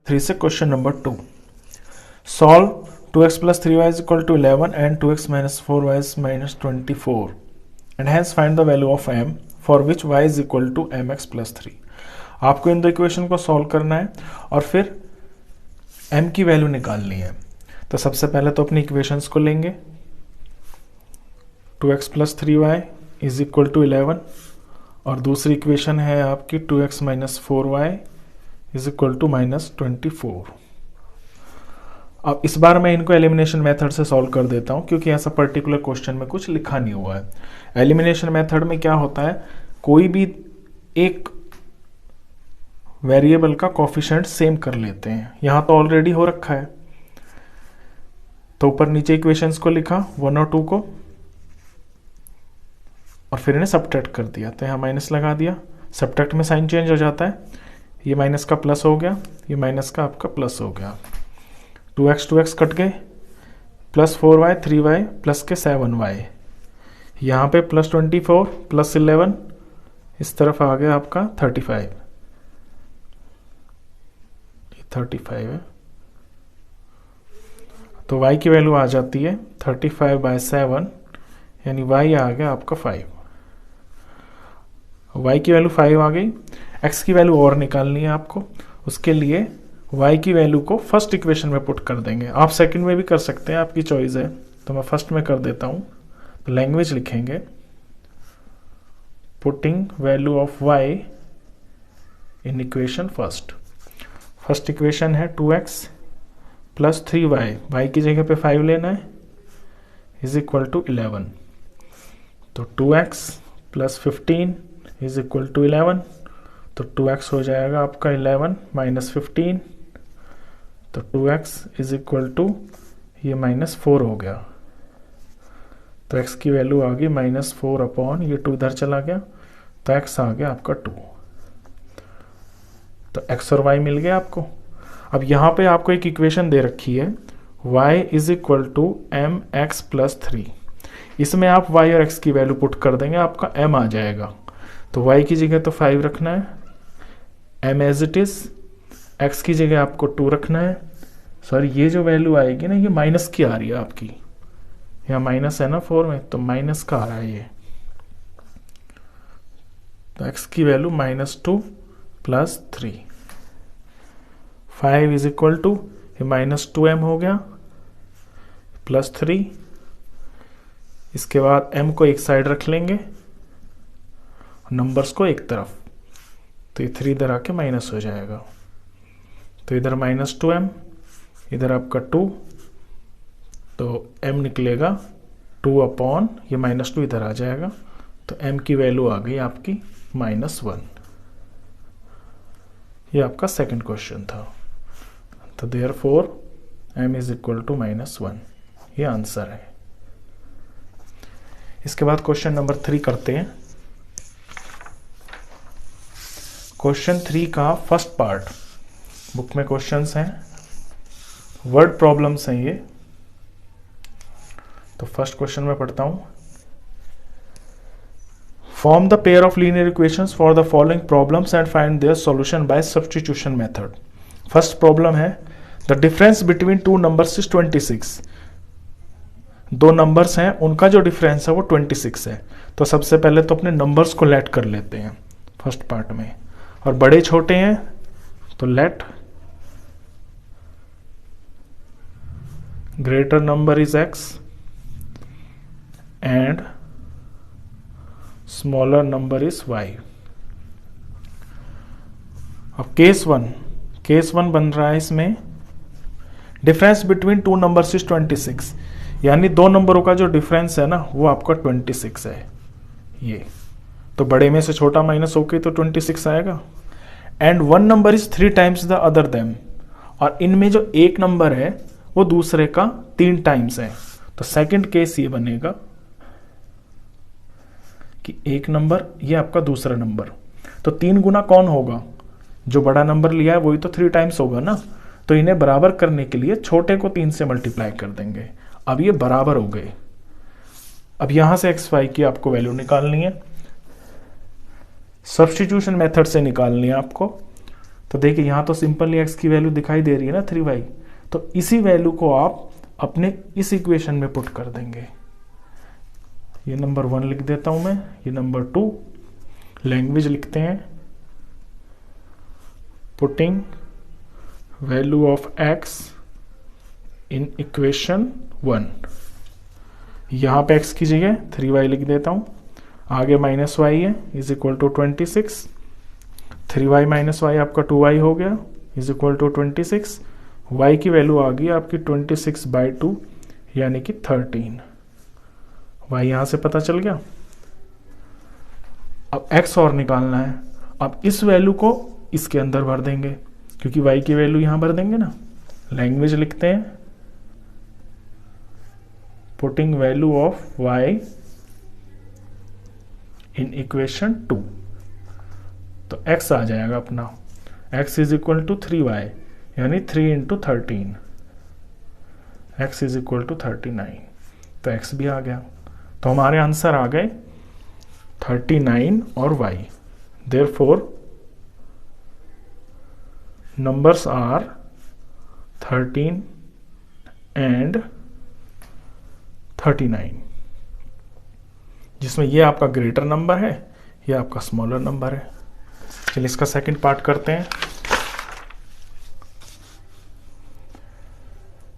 3 से question number 2। Solve 2x plus 3y is equal to 11 and 2x minus 4y is minus 24 and hence find the value of m for which y is equal to mx plus 3। आपको इन दो equation को solve करना है और फिर m की value निकालनी है। तो सबसे पहले तो अपनी इक्वेशंस को लेंगे। 2x plus 3y is equal to 11 और दूसरी इक्वेशन है आपकी 2x minus 4y is equal to minus 24। अब इस बार मैं इनको एलिमिनेशन मेथड से सॉल्व कर देता हूं क्योंकि ऐसा पर्टिकुलर क्वेश्चन में कुछ लिखा नहीं हुआ है। एलिमिनेशन मेथड में क्या होता है, कोई भी एक वेरिएबल का कोफिशिएंट सेम कर लेते हैं। यहां तो ऑलरेडी हो रखा है, तो ऊपर नीचे इक्वेशंस को लिखा 1 और 2 को और फिर इन्हें सब्ट्रैक्ट कर दिया। तो यहाँ माइनस लगा दिया, सब्ट्रैक्ट में साइन चेंज हो जाता है, ये माइनस का प्लस हो गया, ये माइनस का आपका प्लस हो गया। 2x कट गए, प्लस 4y 3y प्लस के 7y, यहाँ पे प्लस 24 प्लस 11, इस तरफ आ गया आपका 35, 35 है। तो y की वैल्यू आ जाती है 35/7 यानी y आ गया आपका 5। y की वैल्यू 5 आ गई। x की वैल्यू और निकालनी है आपको, उसके लिए y की वैल्यू को फर्स्ट इक्वेशन में पुट कर देंगे। आप सेकंड में भी कर सकते हैं, आपकी चॉइस है। तो मैं फर्स्ट में कर देता हूं। तो लैंग्वेज लिखेंगे putting value of y in equation first. First equation है 2x प्लस 3y, y की जगह पे 5 लेना है, इज इक्वल टू 11। तो 2x plus 15 is equal to 11। तो 2x हो जाएगा आपका 11 माइनस 15, तो 2x इज इक्वल टू ये -4 हो गया। तो x की वैल्यू आ गई -4 अपॉन ये 2 इधर चला गया, तो x आ गया आपका 2। तो x और y मिल गया आपको। अब यहाँ पे आपको एक इक्वेशन दे रखी है y is equal to mx plus 3। इसमें आप y और x की वैल्यू पुट कर देंगे, आपका m आ जाएगा। तो y की जगह तो 5 रखना है, m as it is. x की जगह आपको 2 रखना है। सॉरी, ये जो वैल्यू आएगी ना, ये माइनस की आ रही है आपकी, यहाँ माइनस है ना 4 में, तो माइनस का आ रहा है ये। तो x की value -2 plus 3, 5 is equal to ये -2m हो गया प्लस 3। इसके बाद m को एक साइड रख लेंगे, नंबर्स को एक तरफ, तो ये 3 इधर आके माइनस हो जाएगा। तो इधर -2m, इधर आपका 2, तो m निकलेगा 2 अपॉन ये -2 इधर आ जाएगा। तो m की वैल्यू आ गई आपकी -1। ये आपका सेकंड क्वेश्चन था। तो therefore m is equal to -1, ये आंसर है। इसके बाद क्वेश्चन नंबर 3 करते हैं। क्वेश्चन 3 का फर्स्ट पार्ट, बुक में क्वेश्चंस हैं, वर्ड प्रॉब्लम्स हैं ये। तो फर्स्ट क्वेश्चन में पढ़ता हूं। Form the pair of linear equations for the following problems and find their solution by substitution method. First problem है the difference between two numbers is 26। दो नंबर्स हैं, उनका जो डिफरेंस है वो 26 है। तो सबसे पहले तो अपने नंबर्स को लेट कर लेते हैं फर्स्ट पार्ट में, और बड़े छोटे हैं तो let greater number is x and smaller number is y। अब केस वन बन रहा है, इसमें difference between two numbers is 26, यानी दो नंबरों का जो डिफरेंस है ना वो आपका 26 है। ये तो बड़े में से छोटा माइनस होके तो 26 आएगा। And one number is 3 times the other them, और इनमें जो एक नंबर है वो दूसरे का 3 टाइम्स है। तो सेकंड केस ये बनेगा कि एक नंबर ये आपका दूसरा नंबर, तो 3 गुना कौन होगा, जो बड़ा नंबर लिया है वही तो 3 टाइम्स होगा ना। तो इन्हें बराबर करने के लिए छोटे को 3 से मल्टीप्लाई कर देंगे। अब ये बराबर हो गए। अब यहां से x5 की आपको वैल्यू निकालनी है, सब्स्टिट्यूशन मेथड से निकालनी है आपको। तो देखिए यहाँ तो सिंपली x की वैल्यू दिखाई दे रही है ना 3y, तो इसी वैल्यू को आप अपने इस इक्वेशन में पुट कर देंगे। ये नंबर 1 लिख देता हूं मैं, ये नंबर 2 लैंग्वेज लिखते हैं, putting value of x in equation 1। यहाँ पे x की जगह 3y लिख देता हूँ, आगे माइनस वाई है is equal to 26, 3y minus y आपका 2y हो गया इज इक्वल टू 26, y की वैल्यू आ गई आपकी 26/2 यानी कि 13। y यहाँ से पता चल गया। अब x और निकालना है, अब इस वैल्यू को इसके अंदर भर देंगे क्योंकि y की वैल्यू यहाँ भर देंगे ना। लैंग्वेज लिखते हैं, putting value of y in equation 2, तो x आ जाएगा अपना, x is equal to 3y यानी 3 into 13, x is equal to 39, तो x भी आ गया। तो हमारे आंसर आ गए 39 और y। Therefore numbers are 13 and 39, जिसमें ये आपका ग्रेटर नंबर है, ये आपका स्मॉलर नंबर है। चलिए इसका सेकंड पार्ट करते हैं।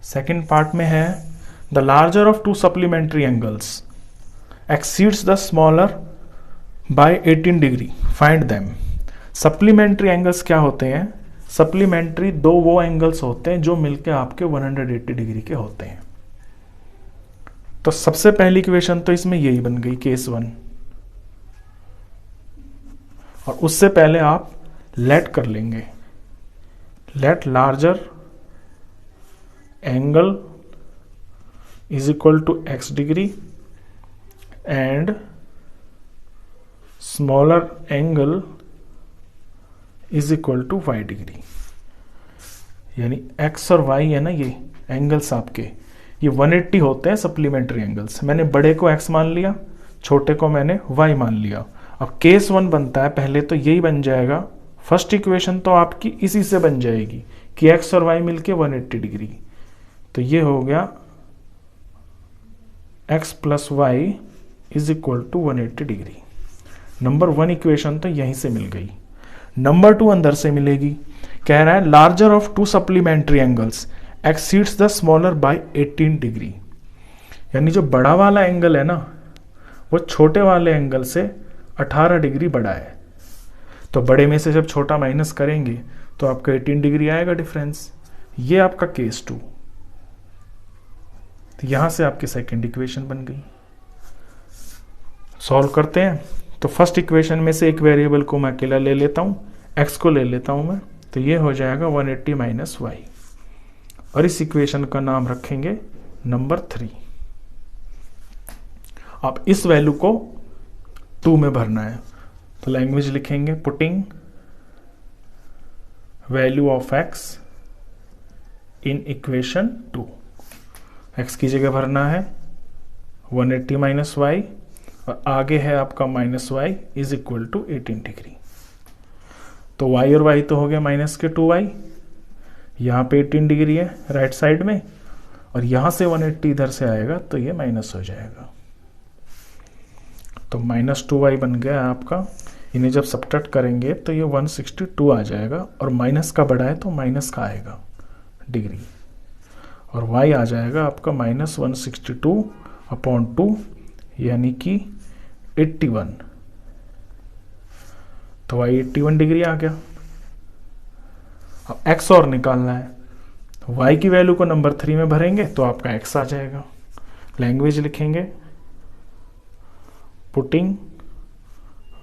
सेकंड पार्ट में है the larger of to supplementary angles exceeds the smaller by 18 degree, find them. Supplementary angles क्या होते हैं? सप्लीमेंट्री दो वो एंगल्स होते हैं जो मिलकर आपके 180 डिग्री के होते हैं। तो सबसे पहली इक्वेशन तो इसमें यही बन गई, केस 1। और उससे पहले आप लेट कर लेंगे, let larger angle is equal to x degree and smaller angle is equal to y degree. यानी x और y है ना, ये एंगल्स आपके ये 180 होते हैं सप्लीमेंट्री एंगल्स। मैंने बड़े को x मान लिया, छोटे को मैंने y मान लिया। अब केस 1 बनता है, पहले तो यही बन जाएगा। फर्स्ट इक्वेशन तो आपकी इसी से बन जाएगी कि x और y मिलके 180 डिग्री, तो ये हो गया x plus y is equal to 180 degree. Number 1 equation तो यहीं से मिल गई। नंबर 2 अंदर से मिलेगी, कह रहा है larger of to supplementary angles exceeds the smaller by 18 degree. यानी जो बड़ा वाला एंगल है ना, वो छोटे वाले एंगल से 18 डिग्री बड़ा है। तो बड़े में से जब छोटा माइनस करेंगे तो आपका 18 डिग्री आएगा डिफरेंस। ये आपका केस 2। तो यहां से आपकी सेकेंड इक्वेशन बन गई। सॉल्व करते हैं। तो फर्स्ट इक्वेशन में से एक वेरिएबल को मैं अकेला ले लेता हूं, x को ले लेता हूं मैं, तो ये हो जाएगा 180 माइनस वाई, और इस इक्वेशन का नाम रखेंगे नंबर 3। अब इस वैल्यू को 2 में भरना है, तो लैंग्वेज लिखेंगे putting value of x in equation 2। x की जगह भरना है 180 माइनस वाई, और आगे है आपका minus y is equal to 18 degree. तो y और y तो हो गया माइनस के 2y, यहाँ पे 18 डिग्री है राइट साइड में, और यहाँ से 180 इधर से आएगा तो ये माइनस हो जाएगा। तो माइनस 2y बन गया आपका। इन्हें जब सब्ट्रैक्ट करेंगे तो ये 162 आ जाएगा, और माइनस का बड़ा है तो माइनस का आएगा डिग्री, और y आ जाएगा आपका माइनस 162 अपॉन 2 यानी कि 81। तो y 81 डिग्री आ गया। अब x और निकालना है, तो y की वैल्यू को नंबर 3 में भरेंगे तो आपका x आ जाएगा। लैंग्वेज लिखेंगे putting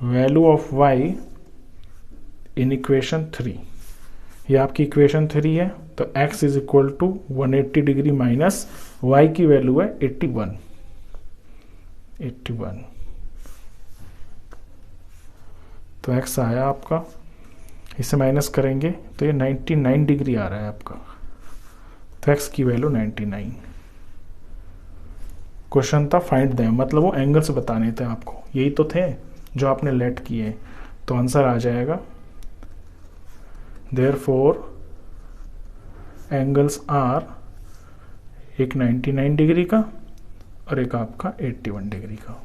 value of y in equation 3। ये आपकी इक्वेशन 3 है, तो x is equal to 180 degree minus y की वैल्यू है 81। तो x आया आपका, इसे माइनस करेंगे तो ये 99 डिग्री आ रहा है आपका। तो x की वैल्यू 99। क्वेश्चन था फाइंड देम, मतलब वो एंगल्स बताने थे आपको, यही तो थे जो आपने लेट किए। तो आंसर आ जाएगा देयरफॉर एंगल्स आर एक 99 डिग्री का और एक आपका 81 डिग्री का।